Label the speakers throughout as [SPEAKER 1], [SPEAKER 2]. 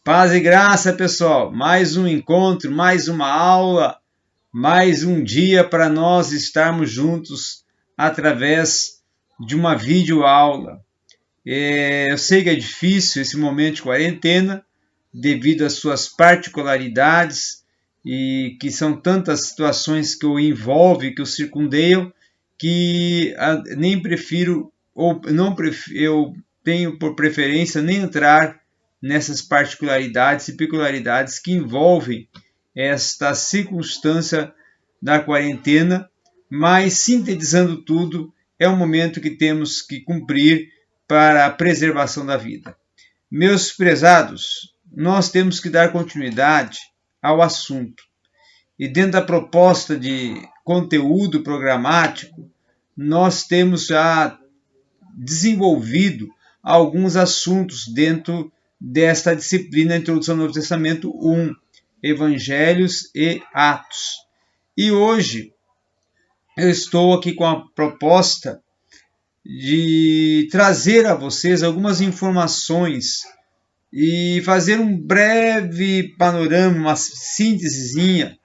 [SPEAKER 1] Paz e graça, pessoal. Mais um encontro, mais uma aula, mais um dia para nós estarmos juntos através de uma videoaula. Eu sei que é difícil esse momento de quarentena, devido às suas particularidades e que são tantas situações que o envolvem, que o circundeiam, que nem prefiro, ou não prefiro, eu tenho por preferência nem entrar nessas particularidades e peculiaridades que envolvem esta circunstância da quarentena, mas sintetizando tudo, é um momento que temos que cumprir para a preservação da vida. Meus prezados, nós temos que dar continuidade ao assunto. E dentro da proposta de conteúdo programático, nós temos já desenvolvido alguns assuntos dentro desta disciplina Introdução ao Novo Testamento 1, Evangelhos e Atos. E hoje eu estou aqui com a proposta de trazer a vocês algumas informações e fazer um breve panorama, uma síntesezinha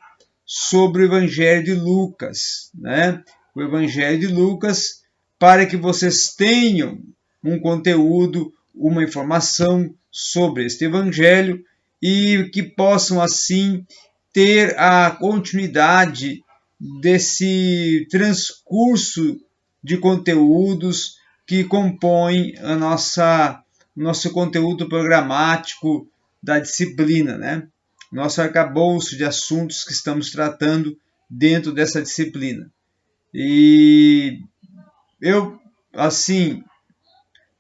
[SPEAKER 1] sobre o Evangelho de Lucas, né? O Evangelho de Lucas, para que vocês tenham um conteúdo, uma informação sobre este Evangelho e que possam, assim, ter a continuidade desse transcurso de conteúdos que compõem a nosso conteúdo programático da disciplina, né? Nosso arcabouço de assuntos que estamos tratando dentro dessa disciplina. E eu, assim,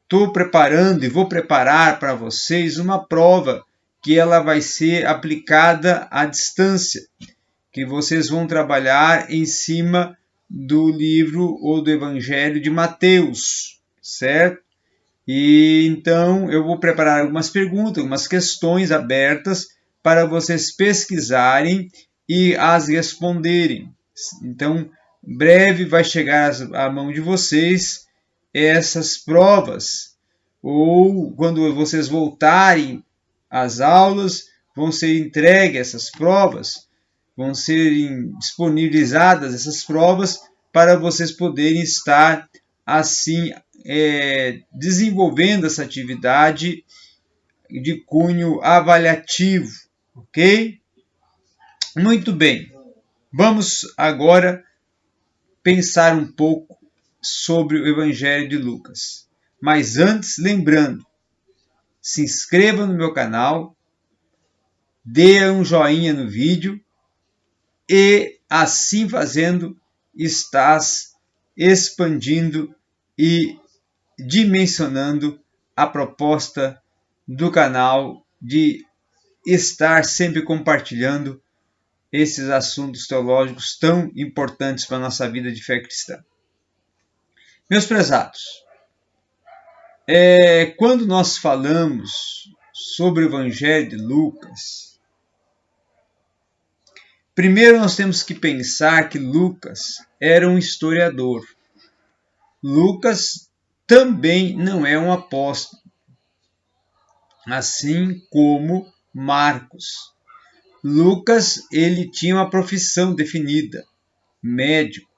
[SPEAKER 1] estou preparando e vou preparar para vocês uma prova que ela vai ser aplicada à distância, que vocês vão trabalhar em cima do livro ou do Evangelho de Mateus, certo? E então eu vou preparar algumas perguntas, algumas questões abertas para vocês pesquisarem e as responderem. Então, breve vai chegar à mão de vocês essas provas, ou quando vocês voltarem às aulas, vão ser entregues essas provas, vão ser disponibilizadas essas provas para vocês poderem estar assim desenvolvendo essa atividade de cunho avaliativo, ok? Muito bem, vamos agora pensar um pouco sobre o Evangelho de Lucas. Mas antes, lembrando, se inscreva no meu canal, dê um joinha no vídeo e, assim fazendo, estás expandindo e dimensionando a proposta do canal de estar sempre compartilhando esses assuntos teológicos tão importantes para a nossa vida de fé cristã. Meus prezados, quando nós falamos sobre o Evangelho de Lucas, primeiro nós temos que pensar que Lucas era um historiador. Lucas também não é um apóstolo, assim como Marcos. Lucas, ele tinha uma profissão definida, médico.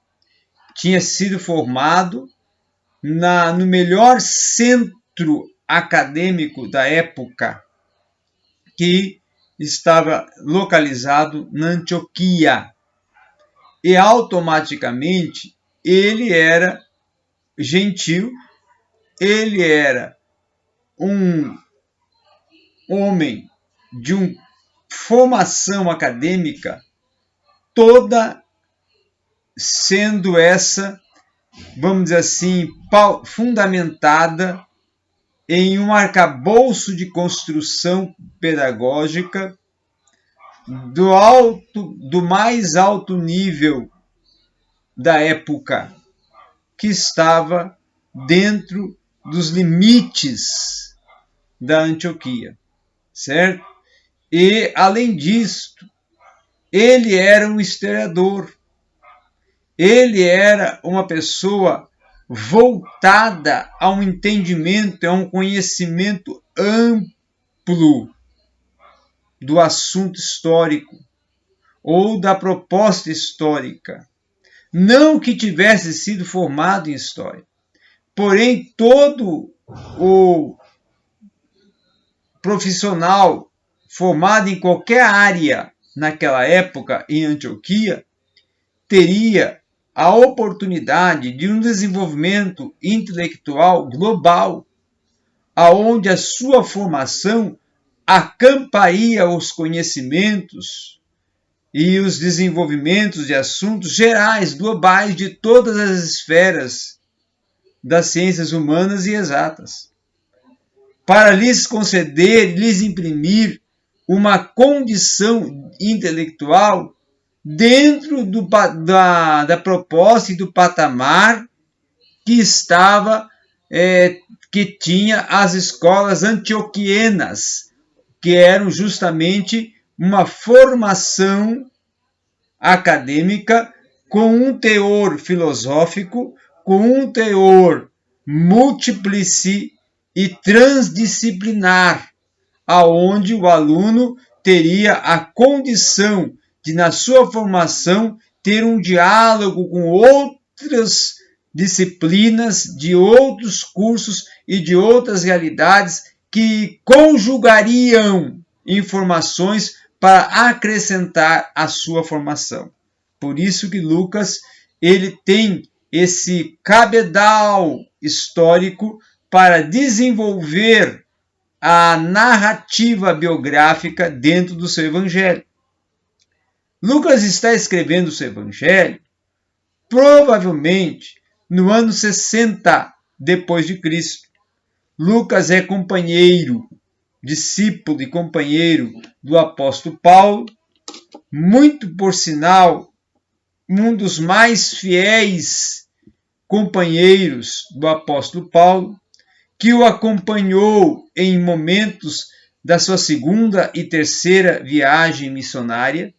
[SPEAKER 1] Tinha sido formado no melhor centro acadêmico da época, que estava localizado na Antioquia. E automaticamente ele era gentil, ele era um homem de uma formação acadêmica toda sendo essa, vamos dizer assim, fundamentada em um arcabouço de construção pedagógica do mais alto nível da época, que estava dentro dos limites da Antioquia, certo? E, além disso, ele era um historiador. Ele era uma pessoa voltada a um entendimento, a um conhecimento amplo do assunto histórico ou da proposta histórica. Não que tivesse sido formado em história. Porém, todo o profissional formado em qualquer área naquela época em Antioquia teria a oportunidade de um desenvolvimento intelectual global, aonde a sua formação acamparia os conhecimentos e os desenvolvimentos de assuntos gerais, globais, de todas as esferas das ciências humanas e exatas, para lhes conceder, lhes imprimir uma condição intelectual dentro da proposta e do patamar que estava, que tinha as escolas antioquianas, que eram justamente uma formação acadêmica com um teor filosófico, com um teor múltiplice e transdisciplinar, aonde o aluno teria a condição de, na sua formação, ter um diálogo com outras disciplinas, de outros cursos e de outras realidades que conjugariam informações para acrescentar a sua formação. Por isso que Lucas, ele tem esse cabedal histórico para desenvolver a narrativa biográfica dentro do seu evangelho. Lucas está escrevendo o seu evangelho provavelmente no ano 60 depois de Cristo. Lucas é companheiro, discípulo e companheiro do apóstolo Paulo, muito por sinal, um dos mais fiéis companheiros do apóstolo Paulo, que o acompanhou em momentos da sua segunda e terceira viagem missionária,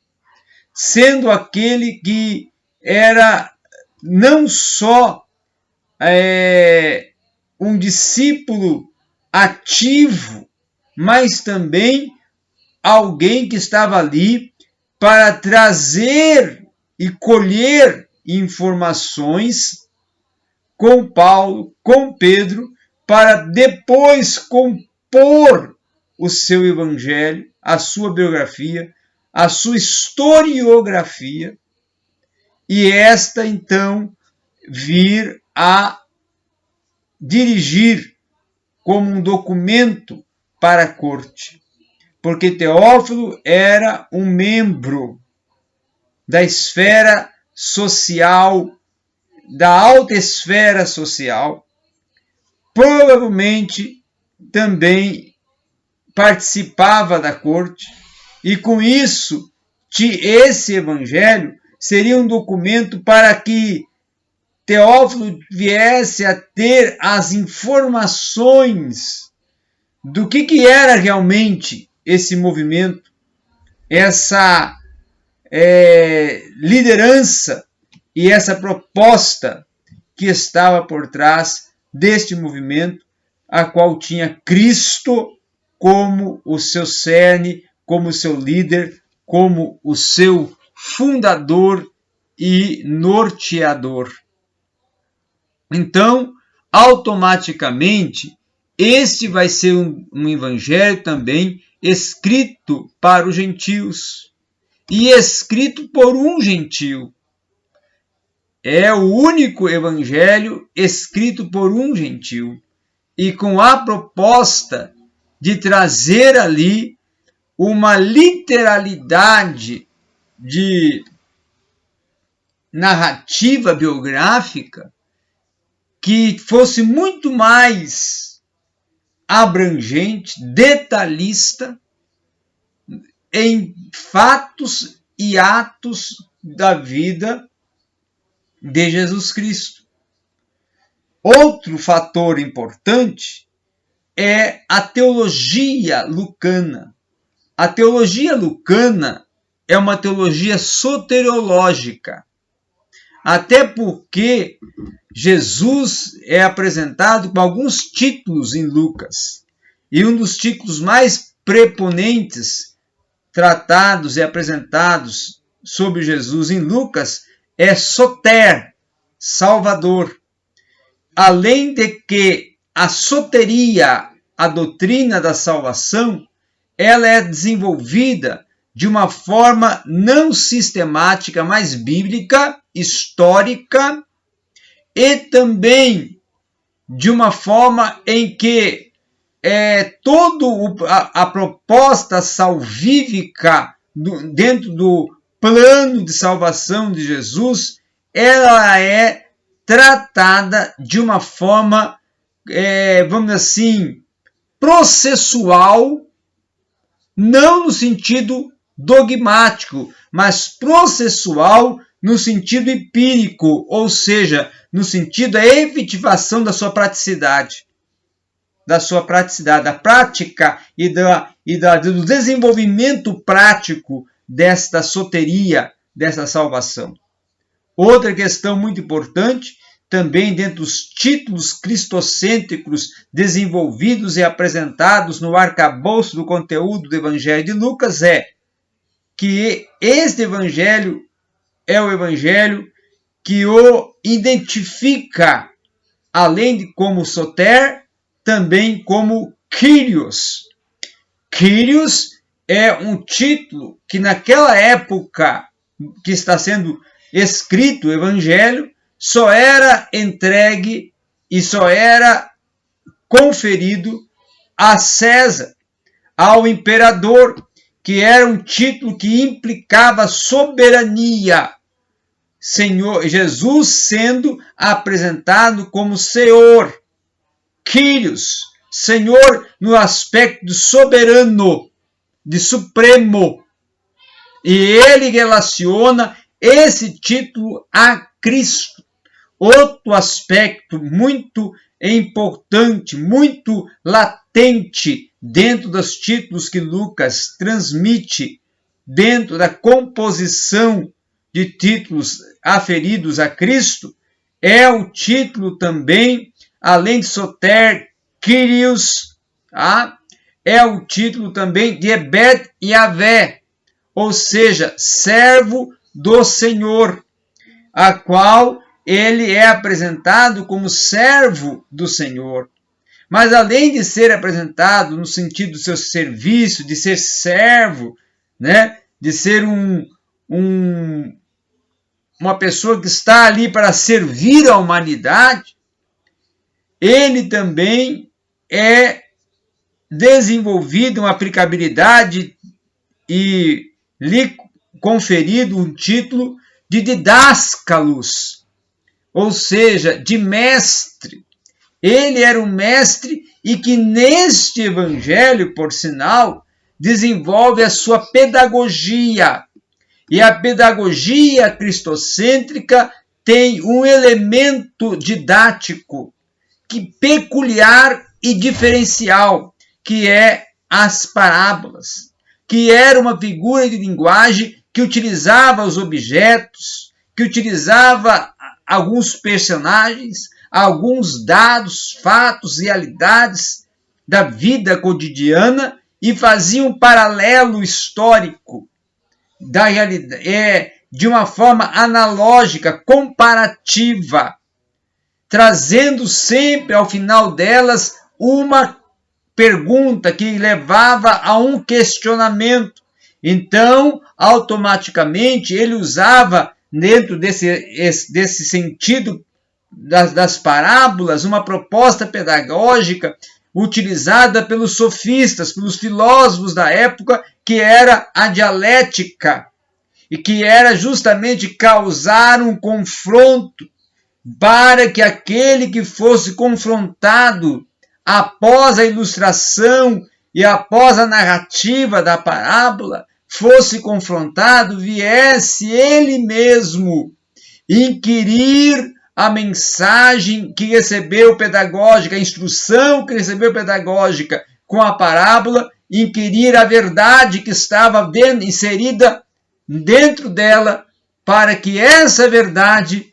[SPEAKER 1] sendo aquele que era não só um discípulo ativo, mas também alguém que estava ali para trazer e colher informações com Paulo, com Pedro, para depois compor o seu evangelho, a sua biografia, a sua historiografia, e esta então vir a dirigir como um documento para a corte, porque Teófilo era um membro da esfera social, da alta esfera social, provavelmente também participava da corte, e com isso esse evangelho seria um documento para que Teófilo viesse a ter as informações do que era realmente esse movimento, essa liderança e essa proposta que estava por trás deste movimento, a qual tinha Cristo como o seu cerne, como o seu líder, como o seu fundador e norteador. Então, automaticamente, este vai ser um evangelho também escrito para os gentios e escrito por um gentio. É o único evangelho escrito por um gentio e com a proposta de trazer ali uma literalidade de narrativa biográfica que fosse muito mais abrangente, detalhista, em fatos e atos da vida de Jesus Cristo. Outro fator importante é a teologia lucana. A teologia lucana é uma teologia soteriológica, até porque Jesus é apresentado com alguns títulos em Lucas, e um dos títulos mais preponentes tratados e apresentados sobre Jesus em Lucas é soter, Salvador. Além de que a soteria, a doutrina da salvação, ela é desenvolvida de uma forma não sistemática, mas bíblica, histórica, e também de uma forma em que toda a proposta salvífica dentro do plano de salvação de Jesus, ela é tratada de uma forma, vamos dizer assim, processual, não no sentido dogmático, mas processual no sentido empírico, ou seja, no sentido da efetivação da sua praticidade. Da prática do desenvolvimento prático desta soteria, dessa salvação. Outra questão muito importante, também dentro dos títulos cristocêntricos desenvolvidos e apresentados no arcabouço do conteúdo do Evangelho de Lucas, é que este Evangelho é o Evangelho que o identifica, além de como soter, também como Kyrios. Kyrios é um título que naquela época que está sendo escrito o Evangelho, só era entregue e só era conferido a César, ao imperador, que era um título que implicava soberania. Senhor, Jesus sendo apresentado como Senhor, Kyrios, Senhor no aspecto soberano, de supremo. E ele relaciona esse título a Cristo. Outro aspecto muito importante, muito latente dentro dos títulos que Lucas transmite, dentro da composição de títulos aferidos a Cristo, é o título também, além de soter, Kyrios, é o título também de Ebed Yavé, ou seja, servo do Senhor, a qual ele é apresentado como servo do Senhor. Mas além de ser apresentado no sentido do seu serviço, de ser servo, né, de ser uma pessoa que está ali para servir a humanidade, ele também é desenvolvido uma aplicabilidade e lhe conferido um título de didáscalos, ou seja, de mestre. Ele era um mestre e que neste evangelho, por sinal, desenvolve a sua pedagogia. E a pedagogia cristocêntrica tem um elemento didático peculiar e diferencial, que é as parábolas, que era uma figura de linguagem que utilizava os objetos, que utilizava alguns personagens, alguns dados, fatos, realidades da vida cotidiana e fazia um paralelo histórico da realidade, de uma forma analógica, comparativa, trazendo sempre ao final delas uma pergunta que levava a um questionamento. Então, automaticamente, ele usava, dentro desse sentido das parábolas, uma proposta pedagógica utilizada pelos sofistas, pelos filósofos da época, que era a dialética, e que era justamente causar um confronto para que aquele que fosse confrontado após a ilustração e após a narrativa da parábola, fosse confrontado, viesse ele mesmo inquirir a mensagem que recebeu pedagógica, a instrução que recebeu pedagógica com a parábola, inquirir a verdade que estava inserida dentro dela, para que essa verdade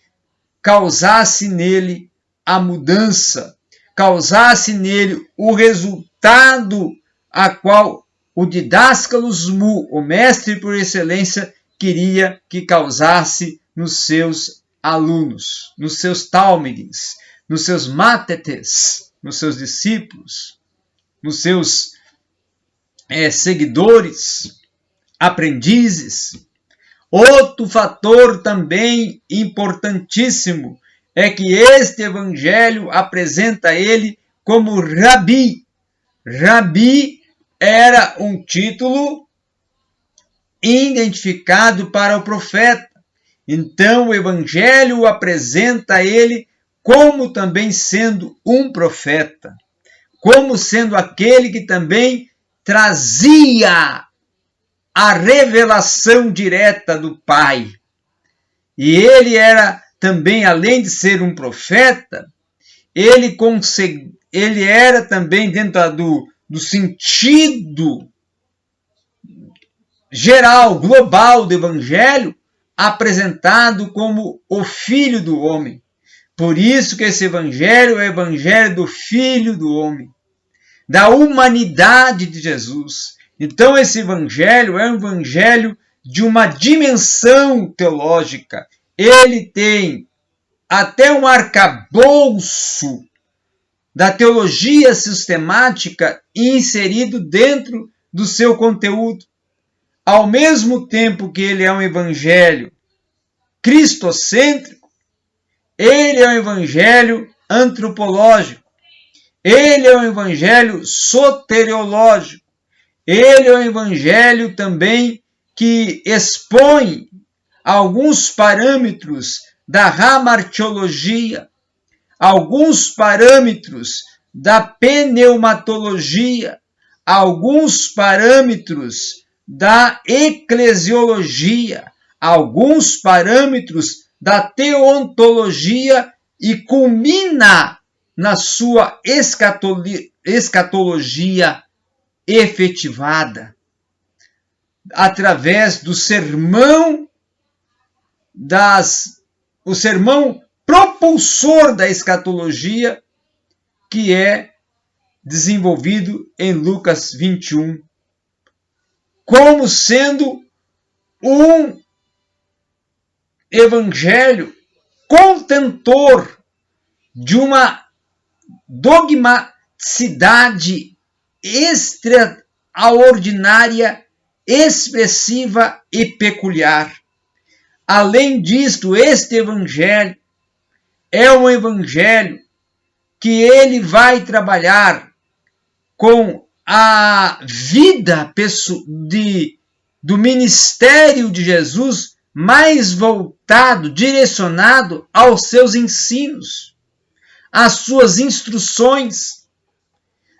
[SPEAKER 1] causasse nele a mudança, causasse nele o resultado a qual o didáscalos mu, o mestre por excelência, queria que causasse nos seus alunos, nos seus talmidim, nos seus matetes, nos seus discípulos, nos seus seguidores, aprendizes. Outro fator também importantíssimo é que este evangelho apresenta ele como Rabi. Rabi era um título identificado para o profeta. Então o evangelho apresenta ele como também sendo um profeta, como sendo aquele que também trazia a revelação direta do Pai. E ele era também, além de ser um profeta, ele era também, dentro do sentido geral, global do Evangelho, apresentado como o Filho do Homem. Por isso que esse Evangelho é o Evangelho do Filho do Homem, da humanidade de Jesus. Então esse Evangelho é um Evangelho de uma dimensão teológica. Ele tem até um arcabouço da teologia sistemática inserido dentro do seu conteúdo. Ao mesmo tempo que ele é um evangelho cristocêntrico, ele é um evangelho antropológico, ele é um evangelho soteriológico, ele é um evangelho também que expõe alguns parâmetros da ramartiologia, alguns parâmetros da pneumatologia, alguns parâmetros da eclesiologia, alguns parâmetros da teontologia e culmina na sua escatologia efetivada, através do sermão o sermão propulsor da escatologia, que é desenvolvido em Lucas 21, como sendo um evangelho contentor de uma dogmaticidade extraordinária, expressiva e peculiar. Além disto, este evangelho é um evangelho que ele vai trabalhar com a vida do ministério de Jesus mais voltado, direcionado aos seus ensinos, às suas instruções,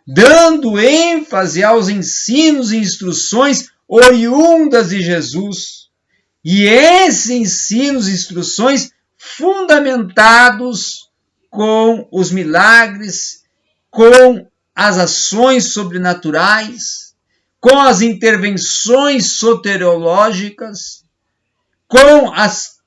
[SPEAKER 1] dando ênfase aos ensinos e instruções oriundas de Jesus. E esses ensinos e instruções fundamentados com os milagres, com as ações sobrenaturais, com as intervenções soteriológicas, com as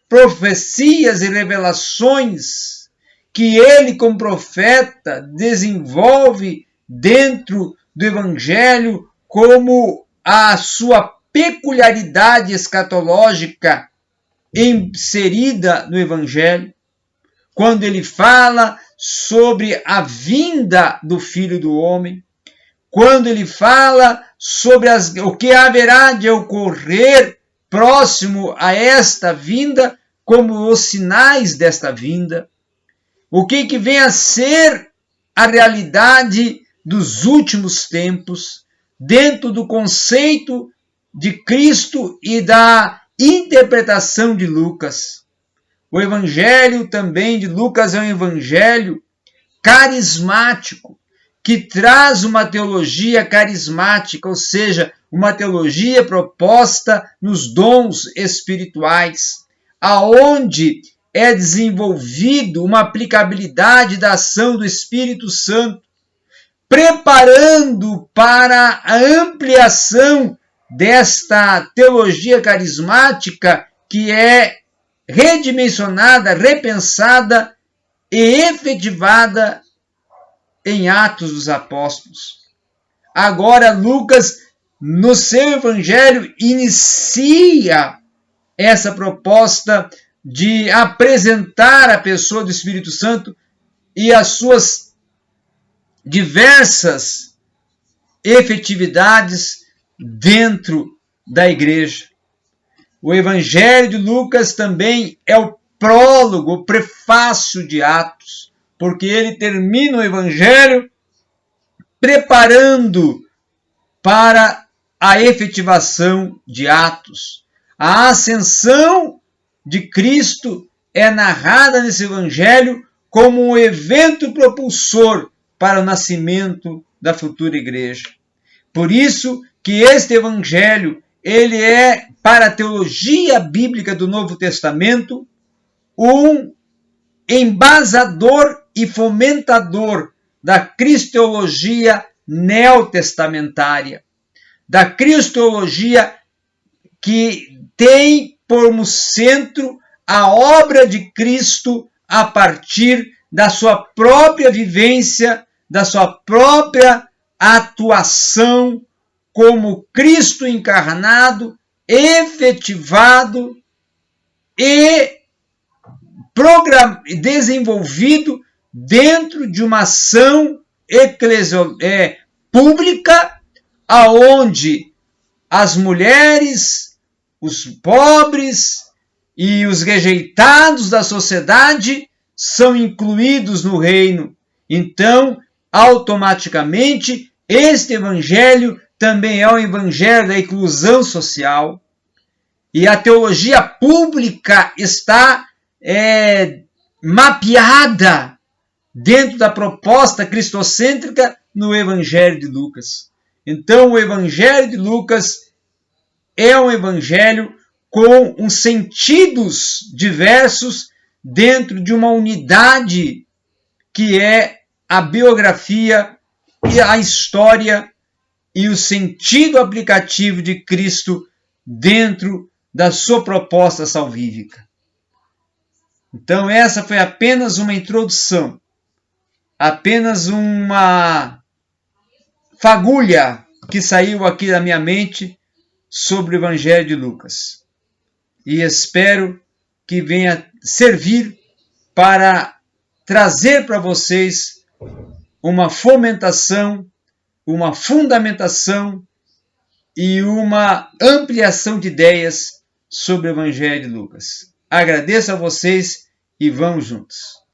[SPEAKER 1] profecias e revelações que ele, como profeta, desenvolve dentro do Evangelho como a sua peculiaridade escatológica inserida no Evangelho, quando ele fala sobre a vinda do Filho do Homem, quando ele fala sobre o que haverá de ocorrer próximo a esta vinda, como os sinais desta vinda, o que vem a ser a realidade dos últimos tempos, dentro do conceito de Cristo e da interpretação de Lucas. O evangelho também de Lucas é um evangelho carismático, que traz uma teologia carismática, ou seja, uma teologia proposta nos dons espirituais, aonde é desenvolvido uma aplicabilidade da ação do Espírito Santo, preparando para a ampliação desta teologia carismática que é redimensionada, repensada e efetivada em Atos dos Apóstolos. agora Lucas, no seu evangelho, inicia essa proposta de apresentar a pessoa do Espírito Santo e as suas diversas efetividades dentro da igreja. O Evangelho de Lucas também é o prólogo, o prefácio de Atos, porque ele termina o Evangelho preparando para a efetivação de Atos. A ascensão de Cristo é narrada nesse Evangelho como um evento propulsor para o nascimento da futura igreja. Por isso que este Evangelho, ele é, para a teologia bíblica do Novo Testamento, um embasador e fomentador da cristologia neotestamentária, da cristologia que tem como centro a obra de Cristo a partir da sua própria vivência, da sua própria atuação como Cristo encarnado, efetivado e desenvolvido dentro de uma ação pública, aonde as mulheres, os pobres e os rejeitados da sociedade são incluídos no reino. Então, automaticamente, este evangelho também é o evangelho da inclusão social. E a teologia pública está mapeada dentro da proposta cristocêntrica no Evangelho de Lucas. Então, o Evangelho de Lucas é um evangelho com uns sentidos diversos dentro de uma unidade que é a biografia e a história e o sentido aplicativo de Cristo dentro da sua proposta salvífica. Então, essa foi apenas uma introdução, apenas uma fagulha que saiu aqui da minha mente sobre o Evangelho de Lucas. E espero que venha servir para trazer para vocês uma fomentação, uma fundamentação e uma ampliação de ideias sobre o Evangelho de Lucas. Agradeço a vocês e vamos juntos.